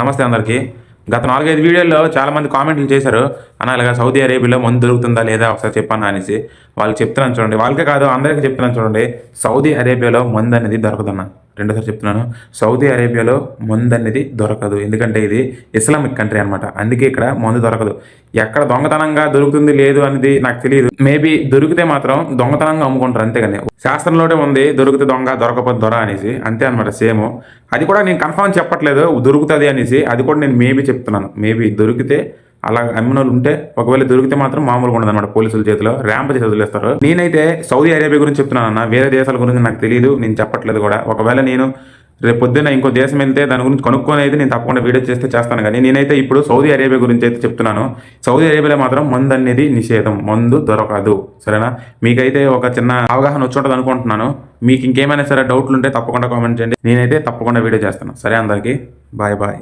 నమస్తే అందరికీ. గత 4, 5 వీడియోల్లో చాలామంది కామెంట్లు చేశారు. అన్న ఇలాగ సౌదీ అరేబియాలో మందు దొరుకుతుందా లేదా ఒకసారి చెప్పన్నా అనేసి. వాళ్ళకి చెప్తున్నాను చూడండి. వాళ్ళకే కాదు అందరికీ చెప్తున్నాను చూడండి. సౌదీ అరేబియాలో మందు అనేది దొరకదన్న. రెండోసారి చెప్తున్నాను. సౌదీ అరేబియాలో మందు అనేది దొరకదు. ఎందుకంటే ఇది ఇస్లామిక్ కంట్రీ అనమాట. అందుకే ఇక్కడ మందు దొరకదు. ఎక్కడ దొంగతనంగా దొరుకుతుంది లేదు అనేది నాకు తెలియదు. మేబీ దొరికితే మాత్రం దొంగతనంగా అమ్ముకుంటారు అంతేగాని. శాస్త్రంలోనే ఉంది దొరికితే దొంగ దొరకపోతే దొర అనేసి. అంతే అనమాట సేమ్. అది కూడా నేను కన్ఫర్మ్ చెప్పట్లేదు దొరుకుతుంది అనేసి. అది కూడా నేను మేబీ చెప్తున్నాను. మేబీ దొరికితే అలా అమ్మిన వాళ్ళు ఉంటే ఒకవేళ దొరికితే మాత్రం మామూలుగా ఉండదు అనమాట. పోలీసుల చేతిలో ర్యాంప్ చేసి వదిలేస్తారు. నేనైతే సౌదీ అరేబియా గురించి చెప్తున్నాను అన్న. వేరే దేశాల గురించి నాకు తెలియదు, నేను చెప్పట్లేదు కూడా. ఒకవేళ నేను రేపు పొద్దున్న ఇంకో దేశం వెళ్తే దాని గురించి కనుక్కొని అయితే నేను తప్పకుండా వీడియో చేస్తే చేస్తాను. కానీ నేనైతే ఇప్పుడు సౌదీ అరేబియా గురించి అయితే చెప్తున్నాను. సౌదీ అరేబియాలో మాత్రం మందు అనేది నిషేధం, మందు దొరకదు. సరేనా? మీకైతే ఒక చిన్న అవగాహన వచ్చి ఉంటుంది అనుకుంటున్నాను. మీకు ఇంకేమైనా సరే డౌట్లు ఉంటే తప్పకుండా కామెంట్ చేయండి. నేనైతే తప్పకుండా వీడియో చేస్తాను. సరే అందరికీ బాయ్ బాయ్.